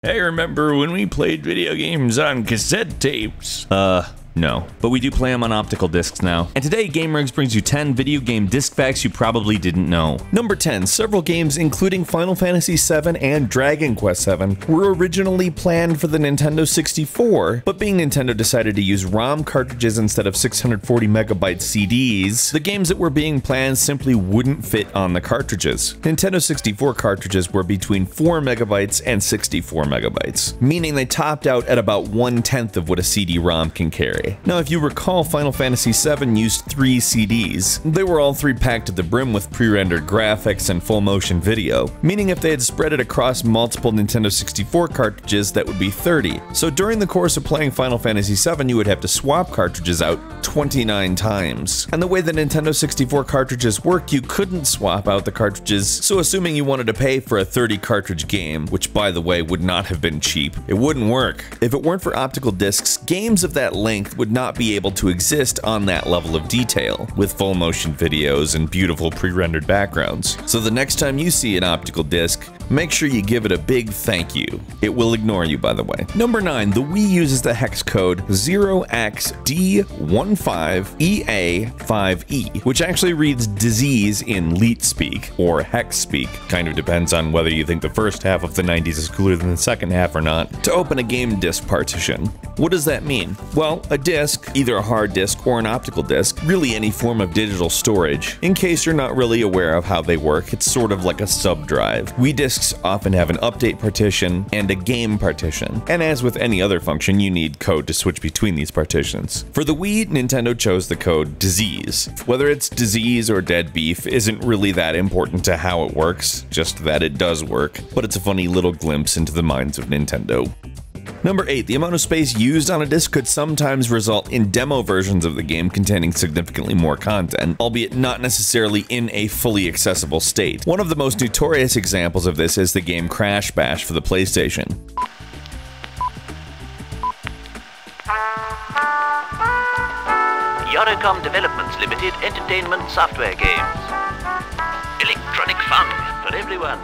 Hey, remember when we played video games on cassette tapes? No. But we do play them on optical discs now. And today, gameranx brings you 10 video game disc facts you probably didn't know. Number 10. Several games, including Final Fantasy VII and Dragon Quest VII, were originally planned for the Nintendo 64, but being Nintendo decided to use ROM cartridges instead of 640 megabyte CDs, the games that were being planned simply wouldn't fit on the cartridges. Nintendo 64 cartridges were between 4 megabytes and 64 megabytes, meaning they topped out at about 1/10 of what a CD-ROM can carry. Now, if you recall, Final Fantasy VII used 3 CDs. They were all 3 packed to the brim with pre-rendered graphics and full-motion video, meaning if they had spread it across multiple Nintendo 64 cartridges, that would be 30. So during the course of playing Final Fantasy VII, you would have to swap cartridges out 29 times. And the way the Nintendo 64 cartridges work, you couldn't swap out the cartridges, so assuming you wanted to pay for a 30 cartridge game, which by the way would not have been cheap, it wouldn't work. If it weren't for optical discs, games of that length would not be able to exist on that level of detail, with full motion videos and beautiful pre-rendered backgrounds. So the next time you see an optical disc, make sure you give it a big thank you. It will ignore you, by the way. Number 9. The Wii uses the hex code 0xD15EA5E, which actually reads disease in leet speak, or hex speak, kind of depends on whether you think the first half of the 90s is cooler than the second half or not, to open a game disc partition. What does that mean? Well, a disc, either a hard disk or an optical disc, really any form of digital storage. In case you're not really aware of how they work, it's sort of like a sub-drive. Wii discs often have an update partition and a game partition, and as with any other function, you need code to switch between these partitions. For the Wii, Nintendo chose the code disease. Whether it's disease or dead beef isn't really that important to how it works, just that it does work, but it's a funny little glimpse into the minds of Nintendo. Number 8. The amount of space used on a disc could sometimes result in demo versions of the game containing significantly more content, albeit not necessarily in a fully accessible state. One of the most notorious examples of this is the game Crash Bash for the PlayStation. Yoricom Developments Limited Entertainment Software Games. Electronic fun for everyone.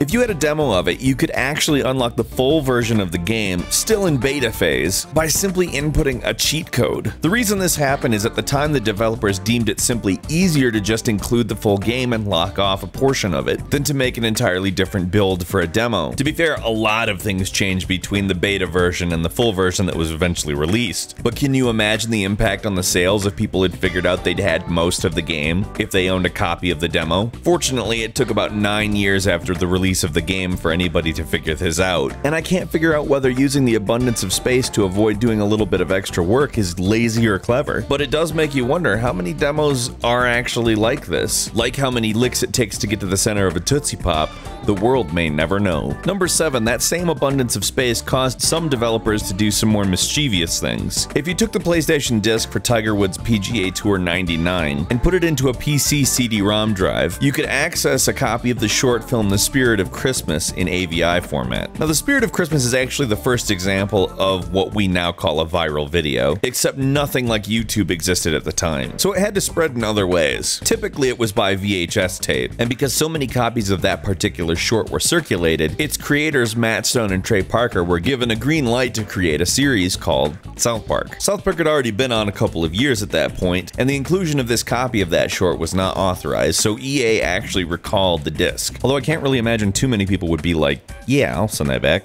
If you had a demo of it, you could actually unlock the full version of the game, still in beta phase, by simply inputting a cheat code. The reason this happened is at the time the developers deemed it simply easier to just include the full game and lock off a portion of it, than to make an entirely different build for a demo. To be fair, a lot of things changed between the beta version and the full version that was eventually released. But can you imagine the impact on the sales if people had figured out they'd had most of the game, if they owned a copy of the demo? Fortunately, it took about 9 years after the release of the game for anybody to figure this out, and I can't figure out whether using the abundance of space to avoid doing a little bit of extra work is lazy or clever, but it does make you wonder how many demos are actually like this. Like how many licks it takes to get to the center of a Tootsie Pop, the world may never know. Number 7. That same abundance of space caused some developers to do some more mischievous things. If you took the PlayStation disc for Tiger Woods PGA Tour 99 and put it into a PC CD-ROM drive, you could access a copy of the short film The Spirit of Christmas in AVI format. Now, The Spirit of Christmas is actually the first example of what we now call a viral video, except nothing like YouTube existed at the time, so it had to spread in other ways. Typically, it was by VHS tape, and because so many copies of that particular short were circulated, its creators Matt Stone and Trey Parker were given a green light to create a series called South Park. South Park had already been on a couple of years at that point, and the inclusion of this copy of that short was not authorized, so EA actually recalled the disc. Although I can't really imagine too many people would be like, yeah, I'll send that back.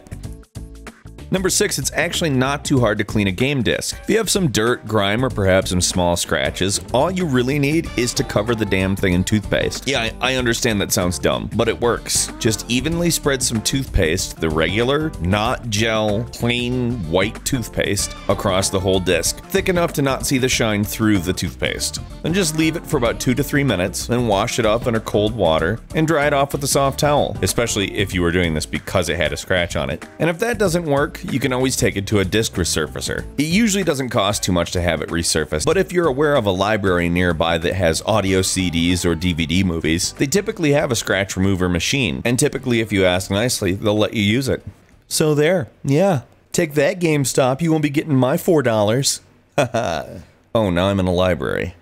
Number 6, it's actually not too hard to clean a game disc. If you have some dirt, grime, or perhaps some small scratches, all you really need is to cover the damn thing in toothpaste. Yeah, I understand that sounds dumb, but it works. Just evenly spread some toothpaste, the regular, not gel, plain white toothpaste, across the whole disc, thick enough to not see the shine through the toothpaste. Then just leave it for about 2 to 3 minutes, then wash it off under cold water, and dry it off with a soft towel, especially if you were doing this because it had a scratch on it. And if that doesn't work, you can always take it to a disc resurfacer. It usually doesn't cost too much to have it resurfaced, but if you're aware of a library nearby that has audio CDs or DVD movies, they typically have a scratch remover machine, and typically if you ask nicely, they'll let you use it. So there, yeah. Take that, GameStop, you won't be getting my $4. Haha. Oh, now I'm in a library.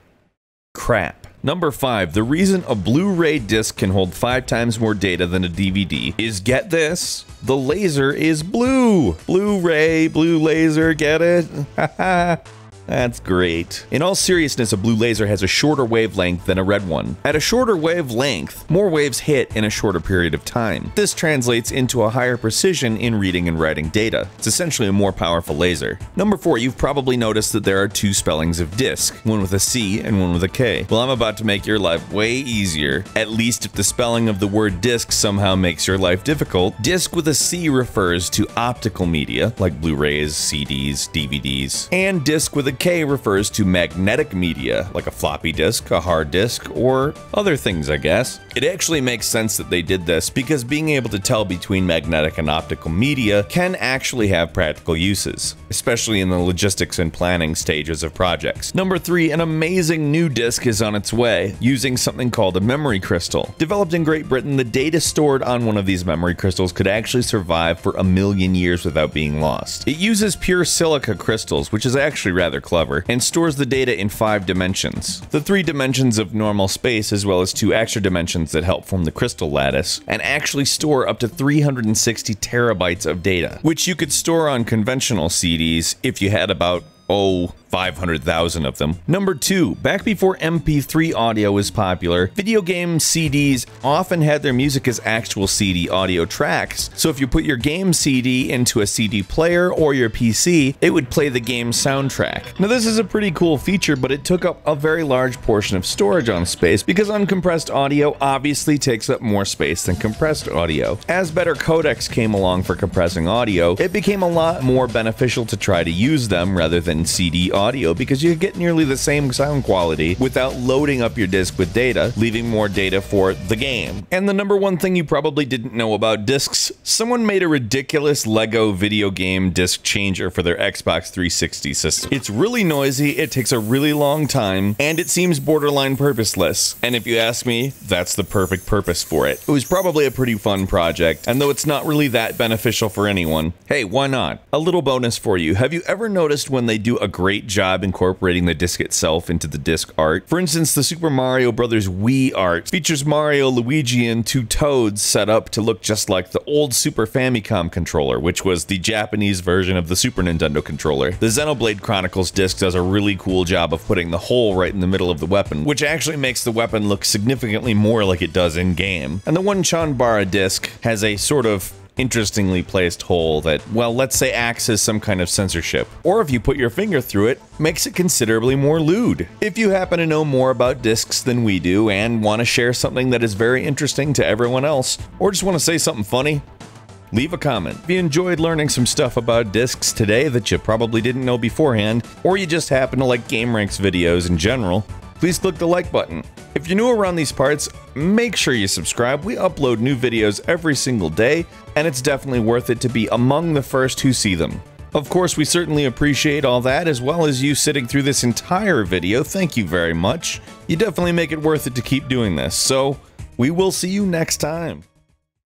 Crap. Number 5, the reason a Blu-ray disc can hold 5 times more data than a DVD is, get this, the laser is blue. Blu-ray, blue laser, get it? Haha. That's great. In all seriousness, a blue laser has a shorter wavelength than a red one. At a shorter wavelength, more waves hit in a shorter period of time. This translates into a higher precision in reading and writing data. It's essentially a more powerful laser. Number 4, you've probably noticed that there are 2 spellings of disc, one with a C and one with a K. Well, I'm about to make your life way easier, at least if the spelling of the word disc somehow makes your life difficult. Disc with a C refers to optical media, like Blu-rays, CDs, DVDs, and disc with a K refers to magnetic media, like a floppy disk, a hard disk, or other things, I guess. It actually makes sense that they did this because being able to tell between magnetic and optical media can actually have practical uses, especially in the logistics and planning stages of projects. Number 3, an amazing new disk is on its way, using something called a memory crystal. Developed in Great Britain, the data stored on one of these memory crystals could actually survive for 1,000,000 years without being lost. It uses pure silica crystals, which is actually rather clever, and stores the data in 5 dimensions. The 3 dimensions of normal space, as well as 2 extra dimensions that help form the crystal lattice, and actually store up to 360 terabytes of data, which you could store on conventional CDs if you had about 500,000 of them. Number 2, back before MP3 audio was popular, video game CDs often had their music as actual CD audio tracks. So if you put your game CD into a CD player or your PC, it would play the game soundtrack. Now this is a pretty cool feature, but it took up a very large portion of storage on space because uncompressed audio obviously takes up more space than compressed audio. As better codecs came along for compressing audio, it became a lot more beneficial to try to use them rather than CD audio because you get nearly the same sound quality without loading up your disc with data, leaving more data for the game. And the number 1 thing you probably didn't know about discs, someone made a ridiculous Lego video game disc changer for their Xbox 360 system. It's really noisy, it takes a really long time, and it seems borderline purposeless. And if you ask me, that's the perfect purpose for it. It was probably a pretty fun project, and though it's not really that beneficial for anyone, hey, why not? A little bonus for you. Have you ever noticed when they do a great job incorporating the disc itself into the disc art? For instance, the Super Mario Bros. Wii art features Mario, Luigi, and 2 toads set up to look just like the old Super Famicom controller, which was the Japanese version of the Super Nintendo controller. The Xenoblade Chronicles disc does a really cool job of putting the hole right in the middle of the weapon, which actually makes the weapon look significantly more like it does in-game. And the one Chanbara disc has a sort of interestingly placed hole that, well, let's say acts as some kind of censorship. Or if you put your finger through it, makes it considerably more lewd. If you happen to know more about discs than we do and want to share something that is very interesting to everyone else, or just want to say something funny, leave a comment. If you enjoyed learning some stuff about discs today that you probably didn't know beforehand, or you just happen to like gameranx videos in general, please click the like button. If you're new around these parts, make sure you subscribe. We upload new videos every single day, and it's definitely worth it to be among the first who see them. Of course, we certainly appreciate all that, as well as you sitting through this entire video. Thank you very much. You definitely make it worth it to keep doing this, so we will see you next time.